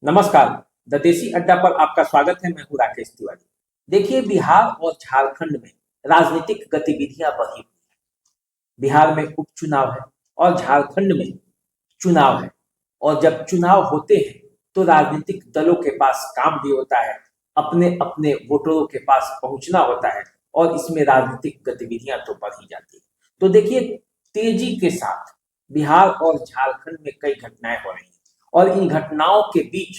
नमस्कार। द देसी अड्डा पर आपका स्वागत है। मैं हूँ राकेश तिवारी। देखिए, बिहार और झारखंड में राजनीतिक गतिविधियां बढ़ी हुई हैं। बिहार में उपचुनाव है और झारखंड में चुनाव है। और जब चुनाव होते हैं तो राजनीतिक दलों के पास काम भी होता है, अपने अपने वोटरों के पास पहुंचना होता है और इसमें राजनीतिक गतिविधियां तो बढ़ ही जाती है। तो देखिए, तेजी के साथ बिहार और झारखंड में कई घटनाएं हो रही हैं और इन घटनाओं के बीच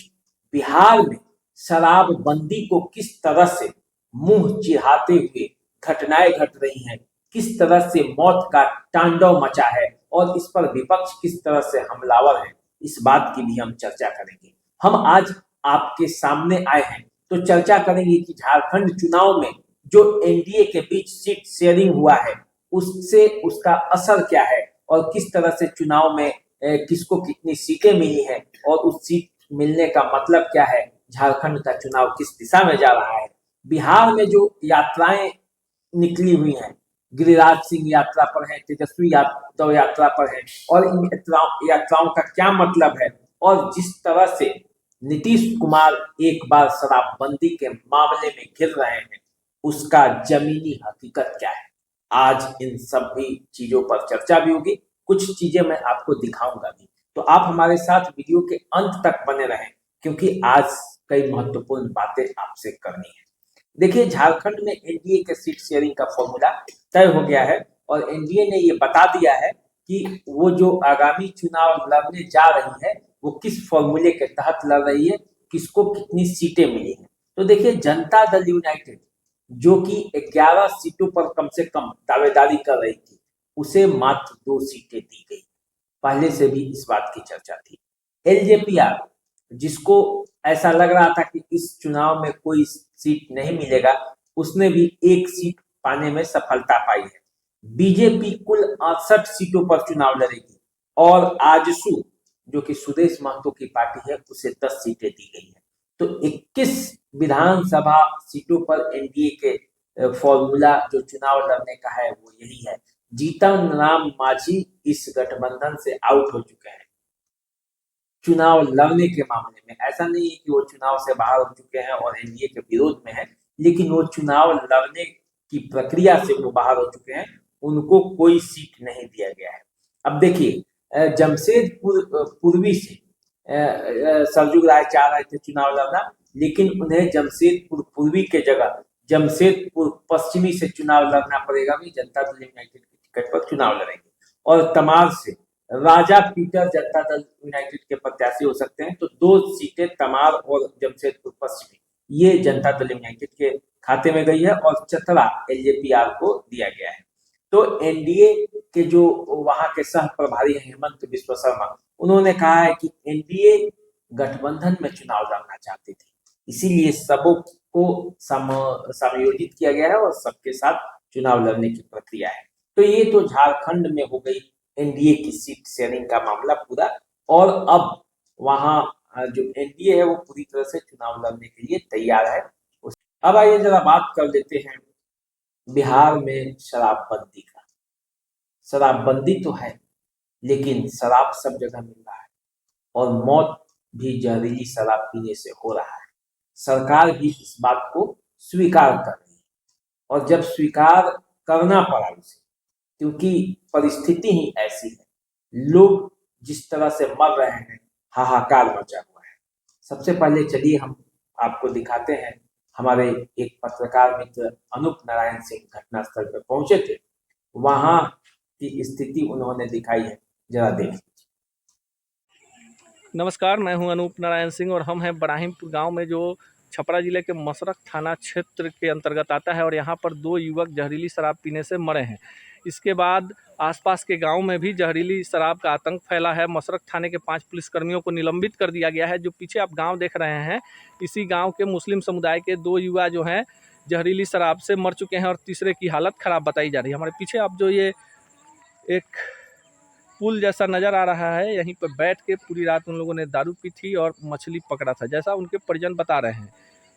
बिहार में शराबबंदी को किस तरह से मुंह चिढ़ाते हुए घटनाएं घट रही हैं, किस तरह से मौत का तांडव मचा है और इस पर विपक्ष किस तरह से हमलावर है, इस बात की भी हम चर्चा करेंगे। हम आज आपके सामने आए हैं तो चर्चा करेंगे कि झारखंड चुनाव में जो एनडीए के बीच सीट शेयरिंग हुआ है उससे उसका असर क्या है और किस तरह से चुनाव में किसको कितनी सीटें मिली हैं और उस सीट मिलने का मतलब क्या है, झारखंड का चुनाव किस दिशा में जा रहा है। बिहार में जो यात्राएं निकली हुई हैं, गिरिराज सिंह यात्रा पर है, तेजस्वी यादव यात्रा पर है और इन यात्राओं का क्या मतलब है और जिस तरह से नीतीश कुमार एक बार शराबबंदी के मामले में घिर रहे हैं उसका जमीनी हकीकत क्या है। आज इन सभी चीजों पर चर्चा भी होगी, कुछ चीजें मैं आपको दिखाऊंगा भी। तो आप हमारे साथ वीडियो के अंत तक बने रहें क्योंकि आज कई महत्वपूर्ण बातें आपसे करनी है। देखिए, झारखंड में एनडीए के सीट शेयरिंग का फॉर्मूला तय हो गया है और एनडीए ने ये बता दिया है कि वो जो आगामी चुनाव लड़ने जा रही है वो किस फॉर्मूले के तहत लड़ रही है, किसको कितनी सीटें मिली हैं। तो देखिए, जनता दल यूनाइटेड जो कि 11 सीटों पर कम से कम दावेदारी कर रही थी उसे मात्र 2 सीटें दी गई। पहले से भी इस बात की चर्चा थी। एलजेपीआर जिसको ऐसा लग रहा था कि इस चुनाव में कोई सीट नहीं मिलेगा, उसने भी 1 सीट पाने में सफलता पाई है। बीजेपी कुल 68 सीटों पर चुनाव लड़ेगी और आजसू जो कि सुदेश महतो की पार्टी है उसे 10 सीटें दी गई है। तो 21 विधानसभा सीटों पर एनडीए के फॉर्मूला जो चुनाव लड़ने का है वो यही है। जीतन राम मांझी इस गठबंधन से आउट हो चुके हैं चुनाव लड़ने के मामले में। ऐसा नहीं है कि वो चुनाव से बाहर हो चुके हैं और एनडीए के विरोध में है, लेकिन वो चुनाव लड़ने की प्रक्रिया से वो बाहर हो चुके हैं, उनको कोई सीट नहीं दिया गया है। अब देखिए, जमशेदपुर पूर्वी से सरजुग राय चाह रहे थे चुनाव लड़ना, लेकिन उन्हें जमशेदपुर पूर्वी के जगह जमशेदपुर पश्चिमी से चुनाव लड़ना पड़ेगा। भी जनता दल यूनाइटेड की टिकट पर चुनाव लड़ेंगे और तमाल से राजा पीटर जनता दल यूनाइटेड के प्रत्याशी हो सकते हैं। तो 2 सीटें तमाल और जमशेदपुर पश्चिमी ये जनता दल यूनाइटेड के खाते में गई है और चतरा एलजेपीआर को दिया गया है। तो एनडीए के जो वहां के सह प्रभारी हैं हेमंत बिश्व शर्मा, उन्होंने कहा है कि एनडीए गठबंधन में चुनाव लड़ना चाहती थी, इसीलिए सबों को समायोजित किया गया है और सबके साथ चुनाव लड़ने की प्रक्रिया है। तो ये तो झारखंड में हो गई एनडीए की सीट शेयरिंग का मामला पूरा। और अब वहां जो एनडीए है वो पूरी तरह से चुनाव लड़ने के लिए तैयार है। अब आइए जरा बात कर लेते हैं बिहार में शराबबंदी का। शराबबंदी तो है, लेकिन शराब सब जगह मिल रहा है और मौत भी जहरीली शराब पीने से हो रहा है। सरकार भी इस बात को स्वीकार कर रही है और जब स्वीकार करना पड़ा उसे, क्योंकि परिस्थिति ही ऐसी है, लोग जिस तरह से मर रहे हैं, हाहाकार मचा हुआ है। सबसे पहले चलिए हम आपको दिखाते हैं, हमारे एक पत्रकार मित्र अनूप नारायण सिंह घटनास्थल पर पहुंचे थे, वहां की स्थिति उन्होंने दिखाई है, जरा देख। नमस्कार, मैं हूं अनूप नारायण सिंह और हम हैं बराहिमपुर गांव में, जो छपरा जिले के मसरख थाना क्षेत्र के अंतर्गत आता है और यहां पर 2 युवक जहरीली शराब पीने से मरे हैं। इसके बाद आसपास के गांव में भी जहरीली शराब का आतंक फैला है। मसरख थाने के 5 पुलिसकर्मियों को निलंबित कर दिया गया है। जो पीछे आप गाँव देख रहे हैं, इसी गाँव के मुस्लिम समुदाय के 2 युवा जो हैं जहरीली शराब से मर चुके हैं और तीसरे की हालत ख़राब बताई जा रही है। हमारे पीछे आप जो ये एक पुल जैसा नज़र आ रहा है, यहीं पर बैठ के पूरी रात उन लोगों ने दारू पी थी और मछली पकड़ा था, जैसा उनके परिजन बता रहे हैं।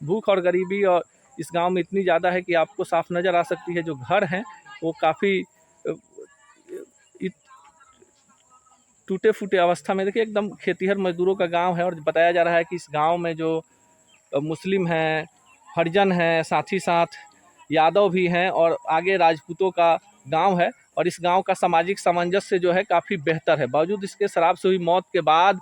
भूख और गरीबी और इस गांव में इतनी ज़्यादा है कि आपको साफ नज़र आ सकती है। जो घर हैं वो काफ़ी टूटे फूटे अवस्था में, देखिए एकदम खेतीहर मजदूरों का गांव है और बताया जा रहा है कि इस गांव में जो मुस्लिम हैं, हरिजन हैं, साथ ही साथ यादव भी हैं और आगे राजपूतों का गांव है और इस गांव का सामाजिक सामंजस्य जो है काफ़ी बेहतर है। बावजूद इसके शराब से हुई मौत के बाद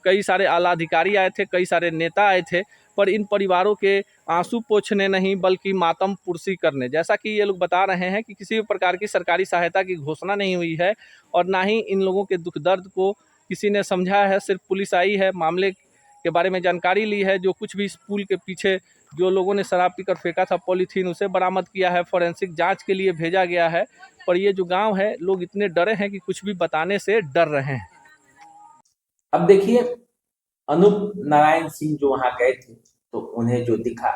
कई सारे आला अधिकारी आए थे, कई सारे नेता आए थे, पर इन परिवारों के आंसू पोंछने नहीं बल्कि मातम पुरसी करने। जैसा कि ये लोग बता रहे हैं कि किसी भी प्रकार की सरकारी सहायता की घोषणा नहीं हुई है और ना ही इन लोगों के दुख दर्द को किसी ने समझा है। सिर्फ पुलिस आई है, मामले के बारे में जानकारी ली है, जो कुछ भी इस पुल के पीछे जो लोगों ने शराब पीकर फेंका था पॉलीथीन, उसे बरामद किया है, फॉरेंसिक जांच के लिए भेजा गया है। पर ये जो गांव है, लोग इतने डरे हैं कि कुछ भी बताने से डर रहे हैं। अब देखिए, अनूप नारायण सिंह जो वहां गए थे तो उन्हें जो दिखा,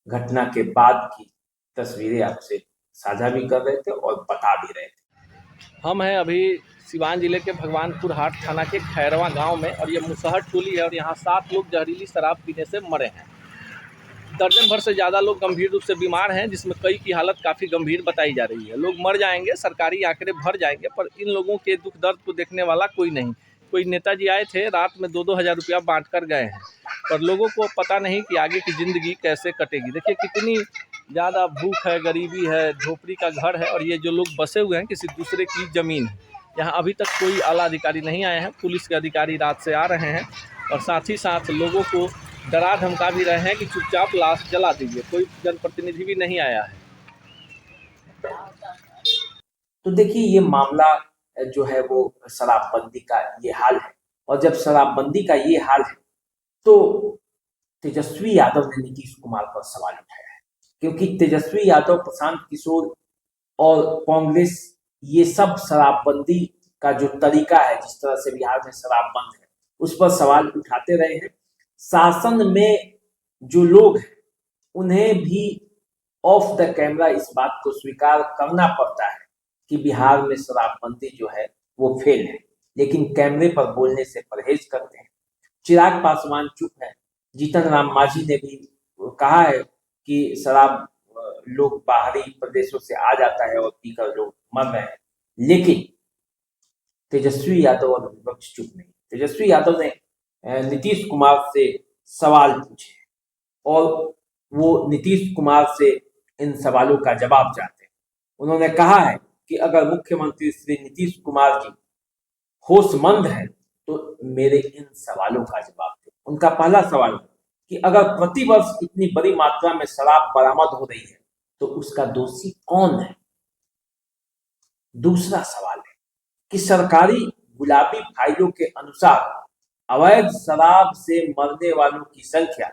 घटना के बाद की तस्वीरें आपसे साझा भी कर रहे थे और बता भी रहे थे। हम हैं अभी सिवान जिले के भगवानपुर हाट थाना के खैरवा गांव में और ये मुसहर टोली है और यहाँ 7 लोग जहरीली शराब पीने से मरे हैं। दर्जन भर से ज़्यादा लोग गंभीर रूप से बीमार हैं, जिसमें कई की हालत काफ़ी गंभीर बताई जा रही है। लोग मर जाएंगे, सरकारी आंकड़े भर जाएंगे, पर इन लोगों के दुख दर्द को देखने वाला कोई नहीं। कोई नेताजी आए थे, रात में 2-2 हज़ार रुपया बांट कर गए हैं, पर लोगों को पता नहीं कि आगे की ज़िंदगी कैसे कटेगी। देखिए कितनी ज़्यादा भूख है, गरीबी है, झोपड़ी का घर है और ये जो लोग बसे हुए हैं किसी दूसरे की ज़मीन है। यहाँ अभी तक कोई आला अधिकारी नहीं आए हैं, पुलिस के अधिकारी रात से आ रहे हैं और साथ ही साथ लोगों को डरा धमका भी रहे हैं कि चुपचाप लाश जला दीजिए। कोई जनप्रतिनिधि भी नहीं आया है। तो देखिए, ये मामला जो है वो शराबबंदी का ये हाल है और जब शराबबंदी का ये हाल है तो तेजस्वी यादव ने नीतीश कुमार पर सवाल उठाया है, क्योंकि तेजस्वी यादव, प्रशांत किशोर और कांग्रेस ये सब शराबबंदी का जो तरीका है, जिस तरह से बिहार में शराब बंद है, उस पर सवाल उठाते रहे हैं। शासन में जो लोग हैं उन्हें भी ऑफ द कैमरा इस बात को स्वीकार करना पड़ता है कि बिहार में शराबबंदी जो है वो फेल है, लेकिन कैमरे पर बोलने से परहेज करते हैं। चिराग पासवान चुप है, जीतन राम मांझी ने भी कहा है कि शराब लोग बाहरी प्रदेशों से आ जाता है और पीकर लोग मर रहे हैं, लेकिन तेजस्वी यादव और विपक्ष चुप नहीं। तेजस्वी यादव ने नीतीश कुमार से सवाल पूछे और वो नीतीश कुमार से इन सवालों का जवाब चाहते हैं। उन्होंने कहा है कि अगर मुख्यमंत्री श्री नीतीश कुमार जी होशमंद है तो मेरे इन सवालों का जवाब दें। उनका पहला सवाल है कि अगर प्रतिवर्ष इतनी बड़ी मात्रा में शराब बरामद हो रही है तो उसका दोषी कौन है। दूसरा सवाल है कि सरकारी गुलाबी फाइलों के अनुसार अवैध शराब से मरने वालों की संख्या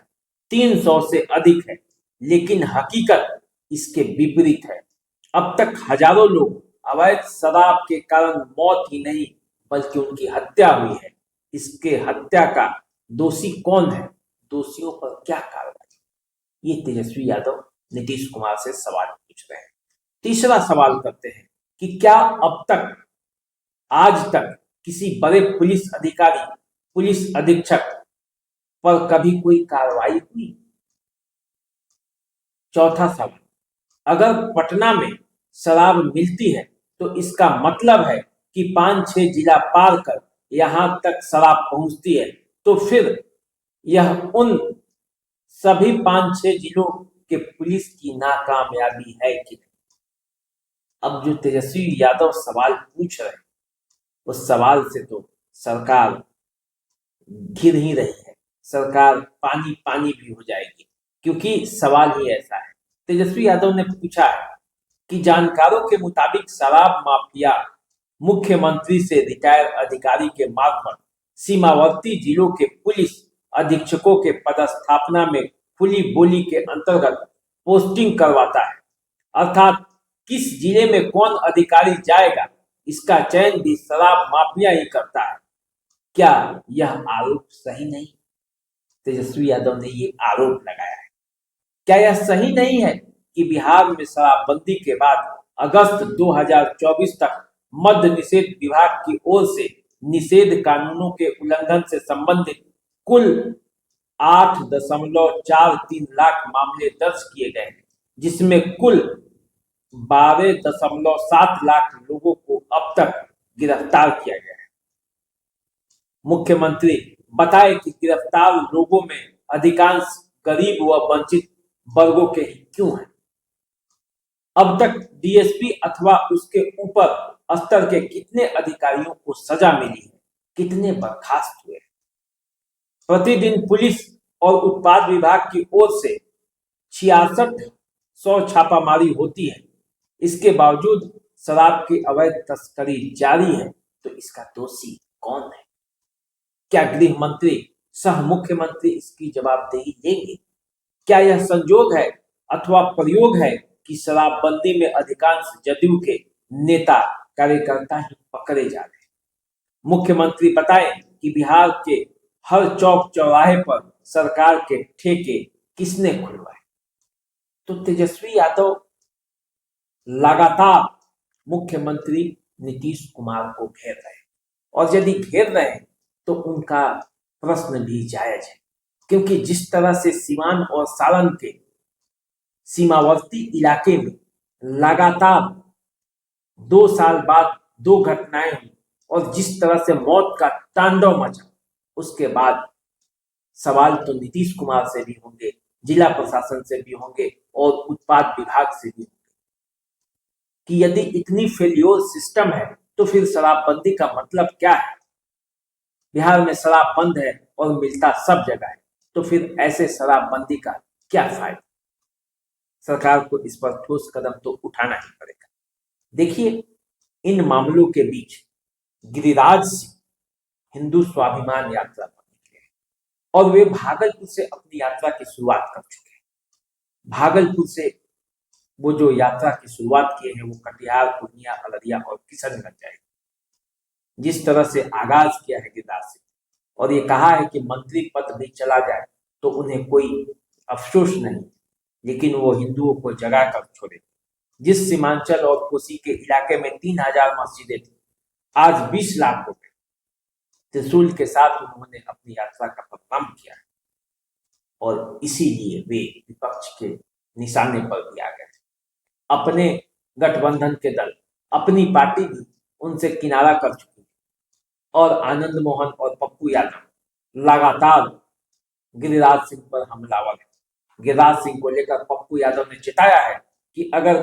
300 से अधिक है, लेकिन हकीकत इसके विपरीत है। अब तक हजारों लोग अवैध शराब के कारण मौत ही नहीं बल्कि उनकी हत्या हुई है। इसके हत्या का दोषी कौन है, दोषियों पर क्या कार्रवाई। ये तेजस्वी यादव नीतीश कुमार से सवाल पूछ रहे हैं। तीसरा सवाल करते हैं कि क्या अब तक, आज तक किसी बड़े पुलिस अधिकारी, पुलिस अधीक्षक पर कभी कोई कार्रवाई हुई। चौथा सवाल, अगर पटना में शराब मिलती है तो इसका मतलब है कि 5-6 जिला पार कर यहां तक शराब पहुंचती है, तो फिर यह उन सभी 5-6 जिलों के पुलिस की नाकामयाबी है कि नहीं। अब जो तेजस्वी यादव सवाल पूछ रहे हैं उस सवाल से तो सरकार घिर ही रही है, सरकार पानी पानी भी हो जाएगी, क्योंकि सवाल ही ऐसा है। तेजस्वी यादव ने पूछा है कि जानकारों के मुताबिक शराब माफिया मुख्यमंत्री से रिटायर अधिकारी के मार्फत सीमावर्ती जिलों के पुलिस अधीक्षकों के पदस्थापना में खुली बोली के अंतर्गत पोस्टिंग करवाता है, अर्थात किस जिले में कौन अधिकारी जाएगा इसका चयन भी शराब माफिया ही करता है। क्या यह आरोप सही नहीं। तेजस्वी यादव ने ये आरोप लगाया है। क्या यह सही नहीं है कि बिहार में शराबबंदी के बाद अगस्त 2024 तक मद्य निषेध विभाग की ओर से निषेध कानूनों के उल्लंघन से संबंधित कुल 8.43 लाख मामले दर्ज किए गए हैं, जिसमें कुल 12.7 लाख लोगों को अब तक गिरफ्तार किया गया है। मुख्यमंत्री बताए कि गिरफ्तार लोगों में अधिकांश गरीब व वंचित वर्गों के ही क्यों हैं। अब तक डीएसपी अथवा उसके ऊपर स्तर के कितने अधिकारियों को सजा मिली है, कितने बर्खास्त हुए। प्रतिदिन पुलिस और उत्पाद विभाग की ओर से 6600 छापामारी होती है। इसके बावजूद शराब की अवैध तस्करी जारी है, तो इसका दोषी कौन है? क्या गृह मंत्री सह मुख्यमंत्री इसकी जवाबदेही लेंगे? क्या यह संजोग है अथवा प्रयोग है कि शराबबंदी में अधिकांश जदयू के नेता कार्यकर्ता ही पकड़े जा रहे हैं? मुख्यमंत्री बताएं कि बिहार के हर चौक चौराहे पर सरकार के ठेके किसने खुलवाए। तो तेजस्वी यादव लगातार मुख्यमंत्री नीतीश कुमार को घेर रहे हैं, और यदि घेर रहे हैं तो उनका प्रश्न भी जायज है, क्योंकि जिस तरह से सीवान और सारण के सीमावर्ती इलाके में लगातार 2 साल बाद 2 घटनाएं हुई और जिस तरह से मौत का तांडव मचा, उसके बाद सवाल तो नीतीश कुमार से भी होंगे, जिला प्रशासन से भी होंगे और उत्पाद विभाग से भी होंगे कि यदि इतनी फेल्योर सिस्टम है तो फिर शराबबंदी का मतलब क्या है। बिहार में शराब बंद है और मिलता सब जगह है, तो फिर ऐसे शराबबंदी का क्या फायदा। सरकार को इस पर ठोस कदम तो उठाना ही पड़ेगा। देखिए, इन मामलों के बीच गिरिराज सिंह हिंदू स्वाभिमान यात्रा पर निकले हैं और वे भागलपुर से अपनी यात्रा की शुरुआत कर चुके हैं। भागलपुर से वो जो यात्रा की शुरुआत किए हैं वो कटिहार, पूर्णिया, अररिया और किशनगंज जाएगी। जिस तरह से आगाज किया है गिरिराज सिंह, और ये कहा है कि मंत्री पद भी चला जाए तो उन्हें कोई अफसोस नहीं, लेकिन वो हिंदुओं को जगा कर छोड़े। जिस सीमांचल और कोसी के इलाके में 3000 मस्जिदें थी, आज 20 लाख हो गए। त्रिशूल के साथ उन्होंने अपनी यात्रा का प्रारंभ किया और इसीलिए वे विपक्ष के निशाने पर भी आ गए। अपने गठबंधन के दल, अपनी पार्टी भी उनसे किनारा कर चुकी है और आनंद मोहन और पप्पू यादव लगातार गिरिराज सिंह पर हमलावर है। गिरिराज सिंह को लेकर पप्पू यादव ने चिताया है कि अगर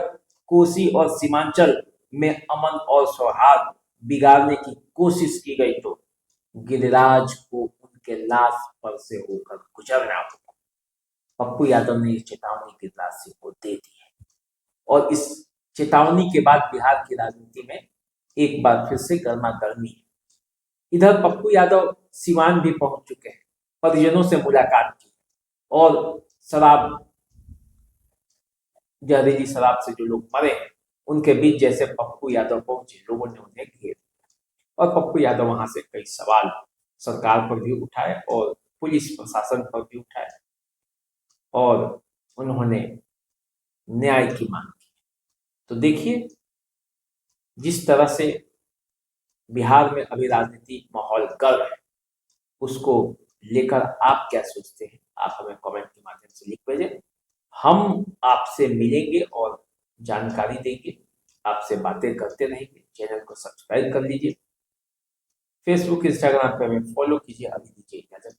कोसी और सीमांचल में अमन और सौहार्द बिगाड़ने की कोशिश की गई तो गिरिराज को उनके लाश पर से होकर गुजरना होगा। पप्पू यादव ने ये चेतावनी गिरिराज सिंह को दे दी है और इस चेतावनी के बाद बिहार की राजनीति में एक बार फिर से गर्मा गर्मी है। इधर पप्पू यादव सिवान भी पहुंच चुके हैं, परिजनों से मुलाकात की और जहरीली शराब से जो लोग मरे हैं उनके बीच जैसे पप्पू यादव पहुंचे, लोगों ने उन्हें घेर दिया और पप्पू यादव वहां से कई सवाल सरकार पर भी उठाए और पुलिस प्रशासन पर भी उठाए और उन्होंने न्याय की मांग की। तो देखिए, जिस तरह से बिहार में अभी राजनीतिक माहौल गर्म है, उसको लेकर आप क्या सोचते हैं, आप हमें कमेंट के माध्यम से लिख भेजें। हम आपसे मिलेंगे और जानकारी देंगे, आपसे बातें करते रहेंगे। चैनल को सब्सक्राइब कर लीजिए, फेसबुक, इंस्टाग्राम पे हमें फॉलो कीजिए। अभी दीजिए इजाजत।